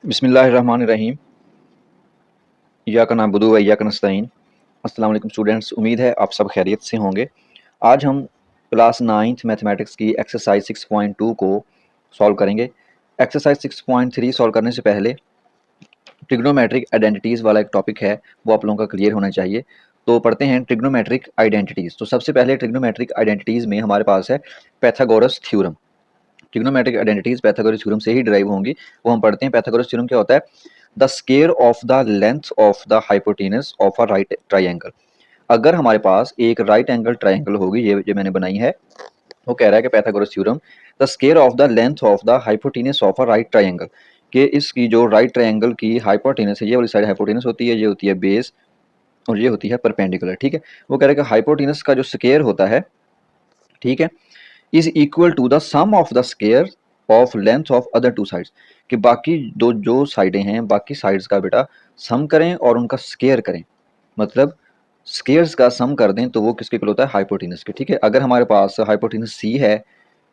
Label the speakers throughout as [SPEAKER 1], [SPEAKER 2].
[SPEAKER 1] बिस्मिल्लाहिर्रहमानिर्रहीम। इय्याका नअबुदु व इय्याका नस्तईन। अस्सलाम वालेकुम स्टूडेंट्स, उम्मीद है आप सब खैरियत से होंगे। आज हम क्लास 9th मैथमेटिक्स की एक्सरसाइज 6.2 को सॉल्व करेंगे। एक्सरसाइज 6.3 सॉल्व करने से पहले ट्रिग्नोमेट्रिक आइडेंटिटीज़ वाला एक टॉपिक है, वो आप लोगों का क्लियर होना चाहिए। तो पढ़ते हैं ट्रिग्नोमेट्रिक आइडेंटिटीज़। तो सबसे पहले ट्रिग्नोमेट्रिक आइडेंटिटीज़ में हमारे पास है Pythagoras theorem. Trigonometric identities Pythagoras theorem से ही डिराइव होंगी, वो हम पढ़ते हैं। पैथागोरस थ्योरम क्या होता है? The square of the length of the hypotenuse of a right triangle. अगर हमारे पास एक राइट एंगल ट्राइंगल होगी, ये मैंने बनाई है, वो कह रहा है कि Pythagoras theorem the square of the length of the hypotenuse of a right triangle, कि इसकी जो राइट ट्राइंगल की हाइपोटेनस है, ये वाली साइड हाइपोटेनस होती है, ये होती है बेस और ये होती है परपेंडिकुलर। ठीक है, वो कह रहा है कि हाइपोटेनस का जो स्क्वायर होता है, ठीक है, is equal to the sum of the square of length of other two sides, कि बाकी दो जो साइडें हैं, बाकी साइड्स का बेटा सम करें और उनका स्क्वायर करें, मतलब स्क्वायर्स का सम कर दें तो वो किसके इक्वल होता है? हाइपोटेनस के। ठीक है, अगर हमारे पास हाइपोटेनस सी है,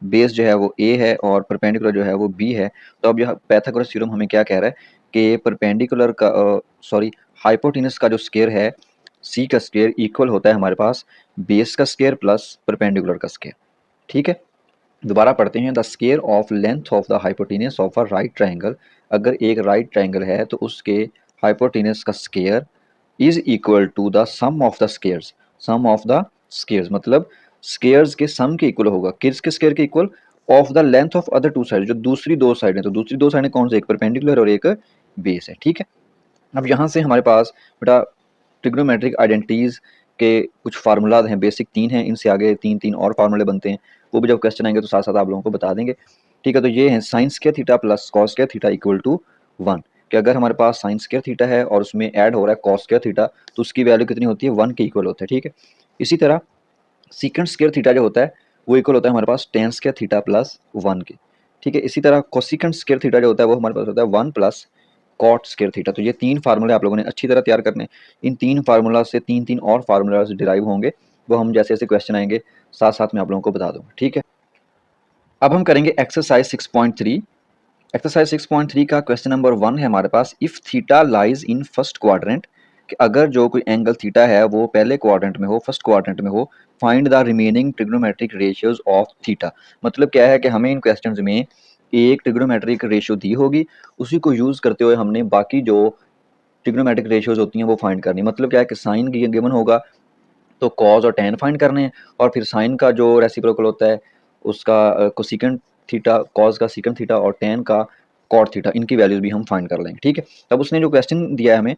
[SPEAKER 1] बेस जो है वो ए है और परपेंडिकुलर जो है वो बी है, तो अब यह पैथागोरस थ्योरम हमें क्या कह रहा है कि परपेंडिकुलर का सॉरी हाइपोटेनस का जो स्क्वायर है, सी का स्क्वायर इक्वल होता है हमारे पास बेस का स्क्वायर प्लस परपेंडिकुलर का स्क्वायर। ठीक है, दोबारा पढ़ते हैं। The square of length of the hypotenuse of a right triangle, अगर एक राइट ट्राइंगल है तो उसके हाइपोटेनस का square is equal to the sum of the squares. Sum of the squares मतलब स्क्वायर्स के सम के इक्वल होगा। किसके स्क्वायर के equal? Of the length of other two side, जो दूसरी दो साइड है, तो दूसरी दो साइड कौन से? एक परपेंडिकुलर और एक बेस है। ठीक है, अब यहाँ से हमारे पास बेटा ट्रिग्नोमेट्रिक आइडेंटिटीज के कुछ फार्मूलाज हैं, बेसिक तीन हैं, इनसे आगे तीन तीन और फार्मूले बनते हैं, वो भी जब क्वेश्चन आएंगे तो साथ साथ आप लोगों को बता देंगे। ठीक है, तो ये है sine square theta plus cos square theta equal to 1, कि अगर हमारे पास साइन स्क्वायर थीटा है और उसमें ऐड हो रहा है कॉस स्क्वायर थीटा, तो उसकी वैल्यू कितनी होती है? 1 के इक्वल होता है। ठीक है, इसी तरह सीकेंट स्क्वायर थीटा जो होता है वो इक्वल होता है हमारे पास टेन स्क्वायर थीटा प्लस 1 के। ठीक है, इसी तरह कोसिकेंट स्क्वायर थीटा जो होता है वो हमारे पास होता है 1 प्लस कॉट स्क्वायर थीटा। तो ये तीन फार्मूले आप लोगों ने अच्छी तरह तैयार करने। इन तीन फार्मूला से तीन तीन और फार्मूला डिराइव होंगे, वो हम जैसे जैसे क्वेश्चन आएंगे साथ साथ में आप लोगों को बता दूंगा। ठीक है, अब हम करेंगे एक्सरसाइज 6.3। एक्सरसाइज 6.3 का क्वेश्चन नंबर 1 है हमारे पास, if theta lies in first quadrant, कि अगर जो कोई एंगल थीटा है वो पहले क्वाड्रेंट में हो, फर्स्ट क्वाड्रेंट में हो, find the remaining trigonometric ratios of theta. मतलब क्या है कि हमें इन क्वेश्चंस में एक ट्रिग्नोमेट्रिक रेशियो दी होगी, उसी को यूज करते हुए हमने बाकी जो ट्रिग्नोमेट्रिक रेशियोज होती हैं वो फाइंड करनी। मतलब क्या है कि साइन गिवन होगा तो कॉज और टेन फाइंड करने हैं, और फिर साइन का जो रेसिप्रोकल होता है उसका कोसिकेंट थीटा, कॉज का सीकेंट थीटा और टेन का कॉट थीटा, इनकी वैल्यूज भी हम फाइंड कर लेंगे। ठीक है, तब उसने जो क्वेश्चन दिया है हमें,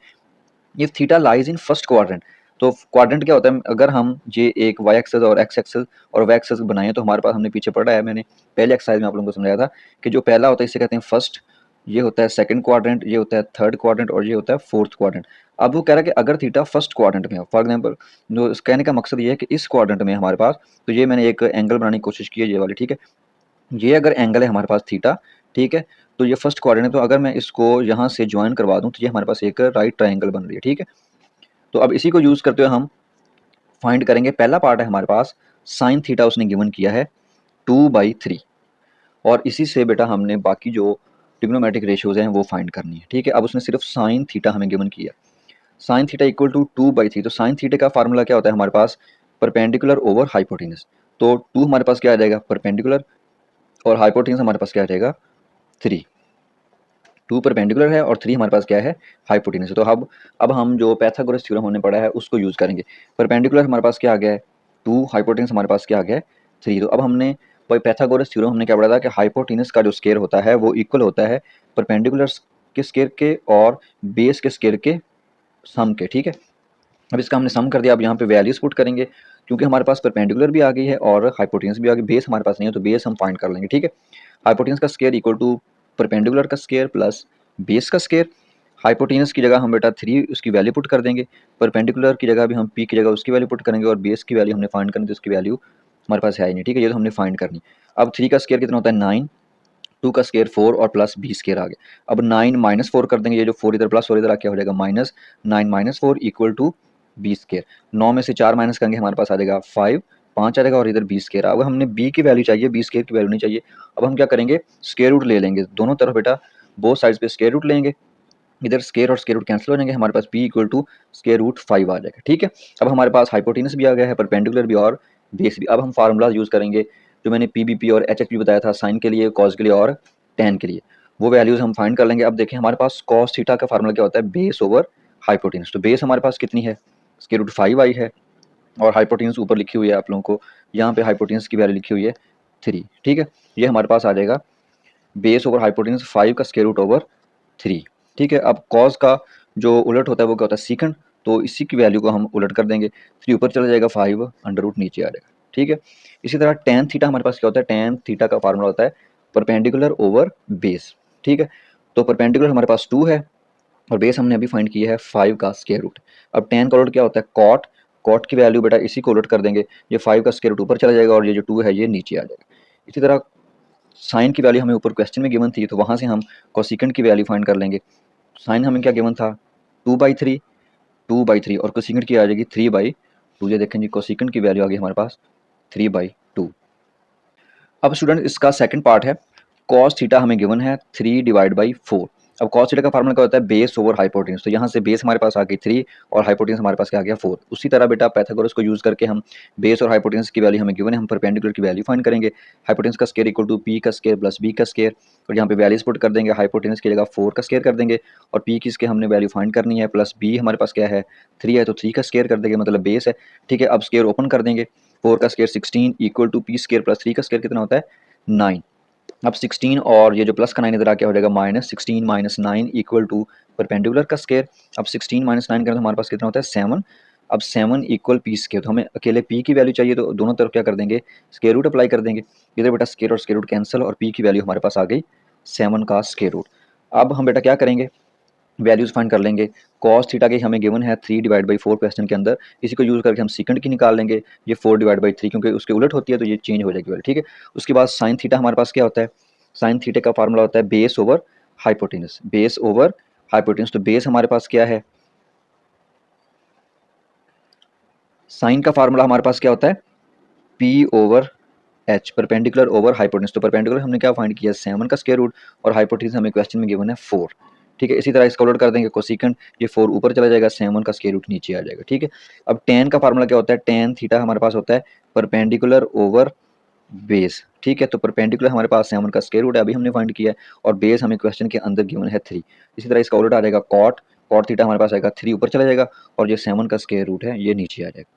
[SPEAKER 1] if theta lies in first quadrant, तो क्वाड्रेंट क्या होता है? अगर हम ये एक वाई एक्सेस और एक्स एक्सेस और वाई एक्सेस बनाए तो हमारे पास, हमने पीछे पढ़ा है, मैंने पहले एक्सरसाइज में आप लोगों को समझाया था कि जो पहला होता है इसे कहते हैं फर्स्ट, ये होता है सेकंड क्वाड्रेंट, ये होता है थर्ड क्वाड्रेंट और ये होता है फोर्थ क्वाड्रेंट। अब वो कह रहा है कि अगर थीटा फर्स्ट क्वाड्रेंट में हो, फॉर एग्जांपल, जो इस कहने का मकसद ये है कि इस क्वाड्रेंट में हमारे पास, तो ये मैंने एक एंगल बनाने की कोशिश की है, ये वाली। ठीक है, ये अगर एंगल है हमारे पास थीटा, ठीक है, तो ये फर्स्ट क्वाड्रेंट है, तो अगर मैं इसको यहाँ से ज्वाइन करवा दूँ तो ये हमारे पास एक राइट ट्राइंगल बन रही है। ठीक है, तो अब इसी को यूज करते हुए हम फाइंड करेंगे। पहला पार्ट है हमारे पास साइन थीटा, उसने गिवन किया है 2/3, और इसी से बेटा हमने बाकी जो ट्रिग्नोमेट्रिक रेशियोज हैं वो फाइंड करनी है। ठीक है, अब उसने सिर्फ साइन थीटा हमें गिवन किया, साइन थीटा इक्वल टू 2/3। तो साइन थीटा का फार्मूला क्या होता है हमारे पास? Perpendicular over hypotenuse. तो 2 हमारे पास क्या आ जाएगा? परपेंडिकुलर, और हाइपोटेनस हमारे पास क्या आ जाएगा? 3। 2 परपेंडिकुलर है और 3 हमारे पास क्या है? हाइपोटेनस है। तो अब हम जो पैथागोरस थ्योरम हमने पढ़ा है उसको यूज करेंगे। परपेंडिकुलर हमारे पास क्या आ गया है? 2, हाइपोटेनस हमारे पास क्या आ गया है? 3। तो अब हमने वही पैथागोरस थ्योरम हमने क्या पढ़ा था कि हाइपोटेनस का जो स्क्वायर होता है वो इक्वल होता है परपेंडिकुलर के स्क्वायर के और बेस के स्क्वायर के सम के। ठीक है, अब इसका हमने सम कर दिया। अब यहाँ पे वैल्यूज पुट करेंगे, क्योंकि हमारे पास परपेंडिकुलर भी आ गई है और हाइपोटेनस भी आ गई, बेस हमारे पास नहीं है तो बेस हम फाइंड कर लेंगे। ठीक है, हाइपोटेनस का स्क्वायर इक्वल टू परपेंडिकुलर का स्क्वायर प्लस बेस का स्क्वायर। हाइपोटेनस की जगह हम बेटा 3 उसकी वैल्यू पुट कर देंगे, परपेंडिकुलर की जगह भी हम पी की जगह उसकी वैल्यू पुट करेंगे, और बेस की वैल्यू हमने फाइंड करनी, तो उसकी वैल्यू हमारे पास है ही नहीं। ठीक है, ये तो हमने फाइंड करनी। अब 3 का स्क्वायर कितना होता है? 9, 2 का स्क्वायर 4 और प्लस बी स्क्वायर आ गया। अब 9 माइनस 4 कर देंगे, ये जो 4 इधर प्लस 4 इधर क्या हो जाएगा? Minus 9 minus 4 equal to B square. 9 में से 4 माइनस करेंगे हमारे पास आ जाएगा 5, 5 आ जाएगा, और इधर बी स्क्वायर। अब हमने बी की वैल्यू चाहिए, बी स्क्वायर की वैल्यू नहीं चाहिए। अब हम क्या करेंगे? स्क्वायर रूट ले लेंगे दोनों तरफ बेटा, बोथ साइड्स पे स्क्वायर रूट लेंगे, इधर स्क्वायर और स्क्वायर रूट कैंसिल हो जाएंगे, हमारे पास p equal to square root 5 आ जाएगा। ठीक है, अब हमारे पास हाइपोटेनस भी आ गया है, परपेंडिकुलर भी और बेस भी। अब हम फार्मूला यूज़ करेंगे जो मैंने pbp और hh बताया था, साइन के लिए, कॉस के लिए और टेन के लिए, वो वैल्यूज़ हम फाइंड कर लेंगे। अब देखें हमारे पास कॉस थीटा का फार्मूला क्या होता है, बेस ओवर हाइपोटेनस। तो बेस हमारे पास कितनी है, स्क्वायर रूट 5 आई है, और हाइपोटेनस ऊपर लिखी हुई है आप लोगों को, यहाँ पे हाइपोटेनस की वैल्यू लिखी हुई है 3। ठीक है, ये हमारे पास आ जाएगा बेस ओवर हाइपोटेनस 5 का स्क्वायर रूट ओवर 3। ठीक है, अब कॉस का जो उलट होता है वो क्या होता है, सीकंड, तो इसी की वैल्यू को हम उलट कर देंगे, 3 ऊपर चला जाएगा, 5 अंडर रूट नीचे आ जाएगा। ठीक है, इसी तरह टेन थीटा हमारे पास क्या होता है, टेन थीटा का फार्मूला होता है परपेंडिकुलर ओवर बेस। ठीक है, तो परपेंडिकुलर हमारे पास 2 है और बेस हमने अभी फाइंड किया है 5 का स्क्वायर रूट। अब टेन का उलट क्या होता है, कॉट, कॉट की वैल्यू बेटा इसी को उलट कर देंगे, ये 5 का स्क्वायर रूट ऊपर चला जाएगा और ये जो 2 है ये नीचे आ जाएगा। इसी तरह साइन की वैल्यू हमें ऊपर क्वेश्चन में गिवन थी, तो वहाँ से हम कोसिकेंट की वैल्यू फाइंड कर लेंगे। साइन हमें क्या गिवन था, 2/3, 2/3, और कोसिकेंट की आ जाएगी 3/2। ये देखें जी, कोसिकेंट की वैल्यू आ गई हमारे पास 3/2। अब स्टूडेंट इसका सेकंड पार्ट है, कॉस थीटा हमें गिवन है 3/4। अब कॉस थीटा का फार्मूला क्या होता है, बेस ओवर हाइपोटेनस। तो यहाँ से बेस हमारे पास आ गई 3 और हाइपोटेनस हमारे पास क्या आ गया 4। उसी तरह बेटा पाइथागोरस को यूज करके हम बेस और हाइपोटेनस की वैल्यू हमें गिवन है, हम परपेंडिकुलर की वैल्यू फाइंड करेंगे। हाइपोटेनस का स्क्वायर इक्वल टू पी का स्क्वायर प्लस बी का स्क्वायर, और यहाँ पे वैल्यूज पुट कर देंगे, हाइपोटेनस की जगह 4 का स्क्वायर कर देंगे, और पी की इसके हमने वैल्यू फाइंड करनी है, प्लस बी हमारे पास क्या है 3 है, तो 3 का स्क्वायर कर देंगे, मतलब बेस है। ठीक है, अब स्क्वायर ओपन कर देंगे, 4 का square 16 equal to P square plus 3 का स्क्वायर कितना होता है 9। अब 16 और ये जो प्लस का 9 इधर आके हो जाएगा -16 - 9 इक्वल टू परपेंडिकुलर का स्क्वायर। अब 16 - 9 करें तो हमारे पास कितना होता है 7। अब 7 इक्वल पी स्क्वायर, तो हमें अकेले पी की वैल्यू चाहिए, तो दोनों तरफ क्या कर देंगे, स्क्वायर रूट अप्लाई कर देंगे। इधर बेटा स्क्वायर और स्क्वायर रूट कैंसिल, और पी की वैल्यू हमारे पास आ गई 7 का स्क्वायर रूट। अब हम बेटा क्या करेंगे, वैल्यूज फाइंड कर लेंगे। कॉस थीटा की हमें गिवन है 3/4 क्वेश्चन के अंदर, इसी को यूज करके हम सीकंड की निकाल लेंगे, ये 4/3, क्योंकि उसके उलट होती है तो ये चेंज हो जाएगी वैल्यू। ठीक है, उसके बाद साइन थीटा हमारे पास क्या होता है, साइन थीटा का फार्मूला होता है base over hypotenuse, base over hypotenuse. तो बेस हमारे पास क्या है, साइन का फार्मूला हमारे पास क्या होता है P over H, perpendicular over hypotenuse. तो परपेंडिकुलर हमने क्या फाइंड किया 7 का स्क्वायर रूट, और हाइपोटेनस हमें क्वेश्चन में गिवन है 4। ठीक है, इसी तरह इसका उलट कर देंगे, कोसिकेंट, ये 4 ऊपर चला जाएगा, 7 का स्क्वायर रूट नीचे आ जाएगा। ठीक है, अब टेन का फार्मूला क्या होता है, टेन थीटा हमारे पास होता है परपेंडिकुलर ओवर बेस। ठीक है, तो परपेंडिकुलर हमारे पास 7 का स्क्वायर रूट है, अभी हमने फाइंड किया है, और बेस हमें क्वेश्चन के अंदर गिवन है 3। इसी तरह इसका उलट आ जाएगा कॉट, कॉट थीटा हमारे पास आएगा 3 ऊपर चला जाएगा, और ये 7 का स्क्वायर रूट है ये नीचे आ जाएगा।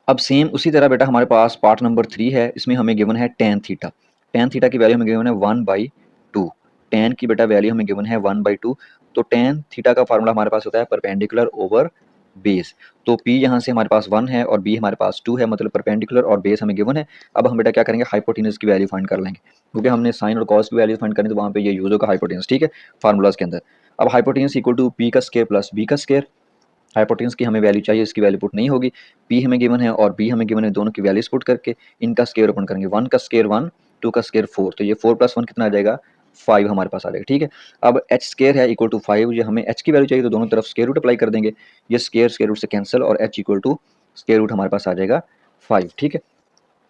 [SPEAKER 1] अब सेम उसी तरह बेटा हमारे पास पार्ट नंबर 3 है, इसमें हमें गिवन है टेन थीटा। टेन थीटा की वैल्यू हमें गिवन है 1/2। टेन की बेटा वैल्यू हमें गिवन है 1/2। तो टेन थीटा का फार्मूला हमारे पास होता है परपेंडिकुलर ओवर बेस। तो P यहाँ से हमारे पास 1 है और B हमारे पास 2 है, मतलब परपेंडिकुलर और बेस हमें गिवन है। अब हम बेटा क्या करेंगे, हाइपोटेनस की वैल्यू फाइंड कर लेंगे, क्योंकि हमने साइन और कॉस की वैल्यू फाइंड करनी, तो वहाँ पे ये यूज होगा हाइपोटेनस। ठीक है, फार्मूलाज के अंदर। अब हाइपोटेनस इक्वल टू P का स्क्वायर प्लस B का स्क्वायर, हाइपोटेनस की हमें वैल्यू चाहिए, इसकी वैल्यू पुट नहीं होगी, पी हमें गिवन है और बी हमें गिवन है, दोनों की वैल्यूज पुट करके इनका स्क्वायर ओपन करेंगे, 1 का स्क्वायर 1, 2 का स्क्वायर 4, तो ये 4 + 1 कितना आ जाएगा 5 हमारे पास आ जाएगा। ठीक है, अब एच स्क्वायर है इक्वल टू 5, ये हमें एच की वैल्यू चाहिए, तो दोनों तरफ स्क्वायर रूट अप्लाई कर देंगे, ये स्क्वायर रूट से कैंसिल, और H equal to square root हमारे पास आ जाएगा 5। ठीक है,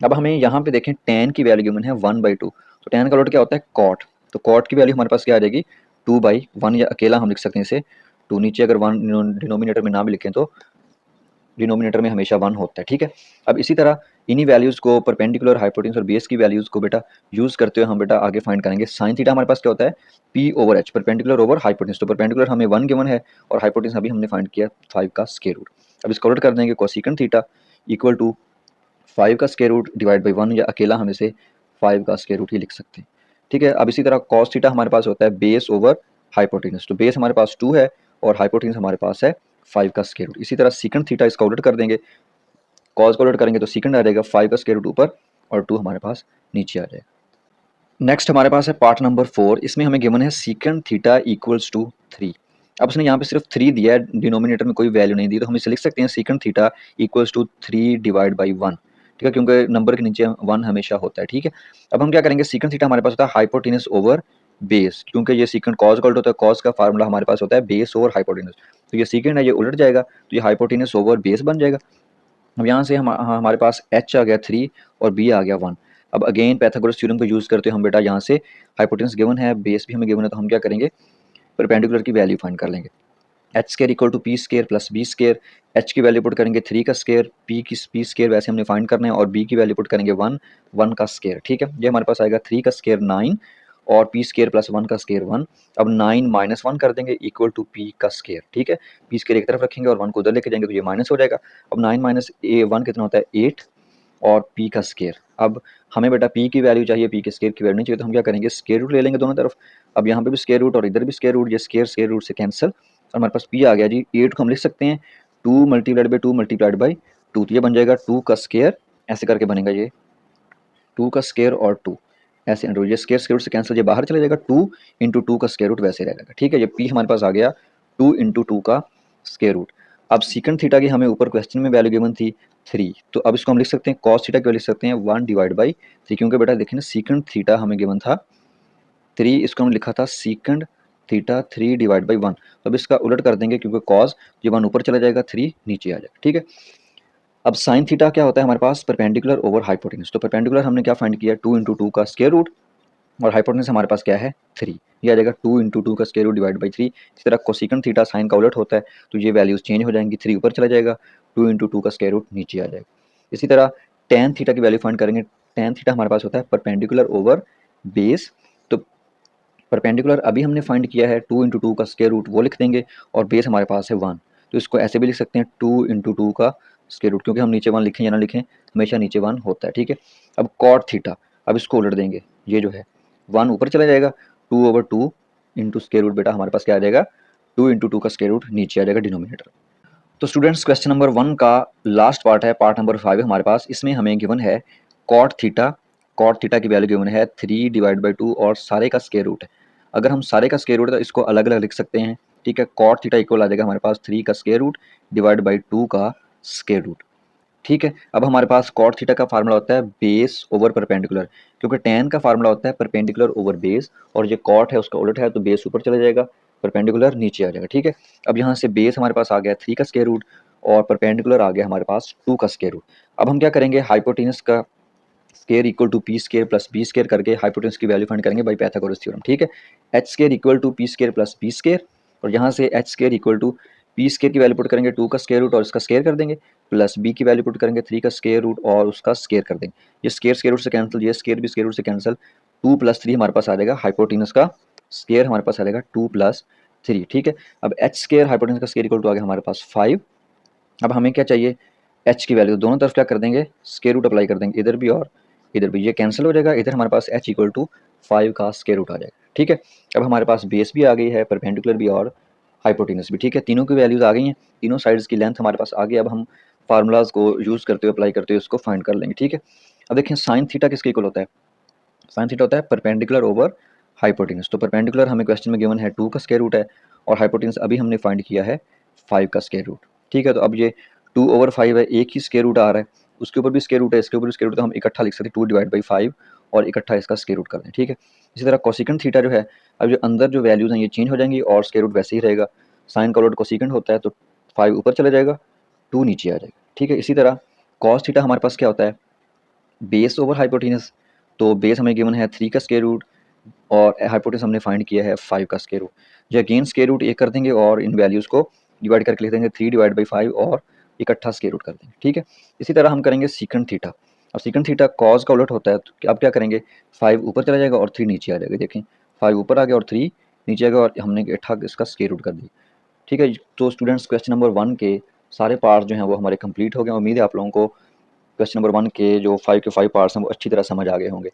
[SPEAKER 1] अब हमें यहाँ पे देखें टेन की वैल्यू गिवन है 1/2, तो टेन का रूट क्या होता है कॉट, तो कॉट की वैल्यू हमारे पास क्या आ जाएगी 2/1, या अकेला हम लिख सकते हैं इसे 2, नीचे अगर 1 डिनोमिनेटर में ना भी लिखें तो डिनोमिनेटर में हमेशा 1 होता है। ठीक है, अब इसी तरह इन्हीं वैल्यूज़ को परपेंडिकुलर हाइपोटेनस और बेस की वैल्यूज़ को बेटा यूज़ करते हुए हम बेटा आगे फाइंड करेंगे। साइन थीटा हमारे पास क्या होता है P over H, perpendicular over hypotenuse. तो परपेंडिकुलर हमें 1 गिवन है और हाइपोटेनस अभी हमने फाइंड किया 5 का स्क्वायर रूट। अब इसको उलट कर देंगे, कोसिकेंट थीटा इक्वल टू 5 का स्क्वायर रूट डिवाइड बाई 1, या अकेला हम इसे 5 का स्क्वायर रूट ही लिख सकते हैं। ठीक है, अब इसी तरह कॉस थीटा हमारे पास होता है बेस ओवर हाइपोटेनस। तो बेस हमारे पास 2 है और हाइपोटेनस हमारे पास है 5 का स्क्वायर रूट। इसी तरह सीकेंट थीटा इसका उलट कर देंगे, कॉस को उलट करेंगे तो सीकेंट आ जाएगा 5 का स्क्वायर रूट ऊपर और 2 हमारे पास नीचे आ जाएगा। नेक्स्ट हमारे पास है पार्ट नंबर 4, इसमें हमें गिवन है सीकेंट थीटा इक्वल्स टू 3। अब उसने यहाँ पे सिर्फ 3 दिया है, डिनोमिनेटर में कोई वैल्यू नहीं दी, तो हम इसे लिख सकते हैं secant theta equals to 3 divide by 1। ठीक है, क्योंकि नंबर के नीचे 1 हमेशा होता है। ठीक है, अब हम क्या करेंगे, सीकेंट थीटा हमारे पास होता है हाइपोटेनस ओवर बेस, क्योंकि ये सीकेंट कॉस का उल्टा होता है, कॉस का फार्मूला हमारे पास होता है बेस ओवर हाइपोटेनस। तो ये सीकेंट है, ये उलट जाएगा, तो ये हाइपोटेनस ओवर बेस बन जाएगा। अब यहाँ से हमारे पास h आ गया 3 और b आ गया 1। अब अगेन पाइथागोरस थ्योरम को यूज़ करते हम बेटा यहाँ से हाइपोटेनस गिवन है, बेस भी हमें गिवन है, तो हम क्या करेंगे परपेंडिकुलर की वैल्यू फाइंड कर लेंगे। H square equal to P square plus B square, H की वैल्यू पुट करेंगे 3 का स्केयर, पी स्केयर वैसे हमने फाइंड करना है और बी की वैल्यू पुट करेंगे 1 का स्केयर। ठीक है, ये हमारे पास आएगा 3 का स्केयर 9 और पी स्केयर प्लस 1 का स्केयर 1। अब 9 माइनस 1 कर देंगे इक्वल टू पी का स्केयर। ठीक है, पी स्केयर एक तरफ रखेंगे और 1 को उधर लेके जाएंगे तो ये माइनस हो जाएगा। अब 9 माइनस 1 कितना होता है 8 और पी का स्केयर। अब हमें बेटा पी की वैल्यू चाहिए, पी के स्केयर की वैल्यू नहीं चाहिए, तो हम क्या करेंगे स्केयर रूट ले लेंगे दोनों तरफ। अब यहाँ पे भी स्केयर रूट और इधर भी स्केयर रूट, ये स्केयर रूट से कैंसिल और हमारे पास पी आ गया जी। 8 को हम लिख सकते हैं 2 मल्टीप्लाइड बाई 2 मल्टीप्लाइड बाई 2, तो ये बन जाएगा 2 का स्केयर, ऐसे करके बनेगा ये 2 का स्केयर और 2 ऐसे अंडर, ये स्केयर रूट से कैंसिल, ये बाहर चला जाएगा 2 इंटू 2 का स्केयर रूट वैसे रहेगा। ठीक है, ये पी हमारे पास आ गया 2 इंटू 2 का स्केयर रूट। अब सीकेंड थीटा की हमें ऊपर क्वेश्चन में वैल्यू गिवन थी 3, तो अब इसको हम लिख सकते हैं कॉस थीटा की वैल्यू लिख सकते हैं 1 डिवाइड बाई 3, क्योंकि बेटा देखिए ना सीकेंड थीटा हमें गिवन था 3, इसको हम लिखा था सीकेंड थीटा 3 डिवाइड बाई 1। तो अब इसका उलट कर देंगे क्योंकि कॉस ये 1 ऊपर चला जाएगा 3 नीचे आ जाएगा। ठीक है, अब साइन थीटा क्या होता है हमारे पास परपेंडिकुलर ओवर हाइपोटेनस। तो परपेंडिकुलर हमने क्या फाइंड किया 2 इंटू 2 का स्केयर रूट और हाइपोटेनस हमारे पास क्या है 3, ये आ जाएगा 2 इंटू 2 का स्केयर रूट डिवाइड बाई 3। इसी तरह कोसिकेंड थीटा साइन का उलट होता है तो ये वैल्यूज चेंज हो जाएंगी, 3 ऊपर चला जाएगा, 2 इंटू 2 का स्केयर रूट नीचे आ जाएगा। इसी तरह टेन थीटा की वैल्यू फाइंड करेंगे, टेन थीटा हमारे पास होता है परपेंडिकुलर ओवर बेस। तो परपेंडिकुलर अभी हमने फाइंड किया है 2 इंटू 2 का स्केयर रूट, वो लिख देंगे और बेस हमारे पास है 1, तो इसको ऐसे भी लिख सकते हैं 2 इंटू 2 का स्केयर रूट, क्योंकि हम नीचे 1 लिखें या ना लिखें हमेशा नीचे 1 होता है। ठीक है, अब कॉट थीटा, अब इसको उलट देंगे, ये जो है 1 ऊपर चला जाएगा, 2 ओवर 2 इंटू स्केयर रूट बेटा हमारे पास क्या आ जाएगा 2 इंटू 2 का स्केयर रूट नीचे आ जाएगा डिनोमिनेटर। तो स्टूडेंट्स क्वेश्चन नंबर 1 का लास्ट पार्ट है, पार्ट नंबर 5 है हमारे पास, इसमें हमें गिवन है कॉट थीटा, कॉट थीटा की वैल्यू गिवन है 3 डिवाइड बाई 2 और सारे का स्केयर रूट है। अगर हम सारे का स्केयर रूट है तो इसको अलग अलग लिख सकते हैं। ठीक है, कॉट थीटा इक्वल आ जाएगा हमारे पास 3 का स्केयर रूट डिवाइड बाई 2 का स्केयर रूट। ठीक है, अब हमारे पास कॉट थीटा का फार्मूला होता है बेस ओवर परपेंडिकुलर, क्योंकि टेन का फार्मूला होता है परपेंडिकुलर ओवर बेस और ये कॉट है उसका उलट है, तो बेस ऊपर चला जाएगा परपेंडिकुलर नीचे आ जाएगा। ठीक है, अब यहाँ से बेस हमारे पास आ गया 3 का स्केयर रूट और परपेंडिकुलर आ गया हमारे पास 2 का स्केयर रूट। अब हम क्या करेंगे हाइपोटेनस का square equal to P square plus B square करके हाइपोटेनस की वैल्यू फाइंड करेंगे बाई पाइथागोरस थ्योरम। ठीक है, H square equal to P square plus B square और यहाँ से H square equal to P square की वैल्यू पुट करेंगे 2 का स्केयर रूट और इसका स्केयर कर देंगे, प्लस बी की वैल्यू पुट करेंगे 3 का स्केयर रूट और उसका स्केयर कर देंगे। ये स्केयर रूट से कैंसिल, ये स्केयर भी स्केयर रूट से कैंसिल, 2 प्लस 3 हमारे पास आ जाएगा हाइपोटेनस का स्केयर हमारे पास आ जाएगा 2 प्लस 3। ठीक है, अब एच स्केयर हाइपोटेनस का स्केयर इक्वल टू आ गया हमारे पास 5। अब हमें क्या चाहिए एच की वैल्यू, दोनों तरफ क्या कर देंगे स्केयर रूट अप्लाई कर देंगे, इधर भी और इधर भी, ये कैंसिल हो जाएगा, इधर हमारे पास एच इक्वल टू 5 का स्केयर रूट आ जाएगा। ठीक है, अब हमारे पास बेस भी आ गई है, परपेंडिकुलर भी और हाइपोटेनस भी। ठीक है, तीनों की वैल्यूज आ गई हैं, तीनों साइड्स की लेंथ हमारे पास आ गई। अब हम फार्मूलाज को यूज़ करते हुए अप्लाई करते हुए उसको फाइंड कर लेंगे। ठीक है, अब देखिए साइन थीटा किसके इक्वल होता है, साइन थीटा होता है परपेंडिकुलर ओवर हाइपोटेनस। तो परपेंडिकुलर हमें क्वेश्चन में गिवन है 2 का स्केयर रूट है और हाइपोटेनस अभी हमने फाइंड किया है 5 का स्केयर रूट। ठीक है, तो अब ये 2 ओवर 5 है, एक ही स्केयर रूट आ रहा है, उसके ऊपर भी स्केयर रूट है, इसके ऊपर भी स्केयर रूट, तो हम इकट्ठा लिख सकते हैं 2 डिवाइड बाई 5 और इकट्ठा इसका स्केयर रूट कर दें। ठीक है, इसी तरह कोसिकेंड थीटा जो है, अब जो अंदर जो वैल्यूज हैं ये चेंज हो जाएंगी और स्केयर रूट वैसे ही रहेगा। साइन का उलट कोसिकेंड होता है, तो 5 ऊपर चला जाएगा 2 नीचे आ जाएगा। ठीक है, इसी तरह कॉस थीटा हमारे पास क्या होता है बेस ओवर हाइपोटेनस। तो बेस हमें गिवन है 3 का स्केयर रूट और हाइपोटेनस हमने फाइंड किया है 5 का स्केयर रूट। जो अगेन स्केयर रूट एक कर देंगे और इन वैल्यूज़ को डिवाइड करके लिख देंगे 3 डिवाइड बाई 5 और इकट्ठा स्केयर रूट कर देंगे। ठीक है, इसी तरह हम करेंगे सीकेंड थीटा। अब सीकेंड थीटा कॉज का उलट होता है, तो अब क्या करेंगे 5 ऊपर चला जाएगा और 3 नीचे आ जाएगा। देखें 5 ऊपर आ गया और 3 नीचे आ गया और हमने इकट्ठा इसका स्केयर रूट कर दिया। ठीक है, तो स्टूडेंट्स क्वेश्चन नंबर 1 के सारे पार्ट जो हैं वो हमारे कंप्लीट हो गए। उम्मीद है आप लोगों को क्वेश्चन नंबर 1 के जो 5 के 5 पार्ट्स हैं वो अच्छी तरह समझ आ गए होंगे।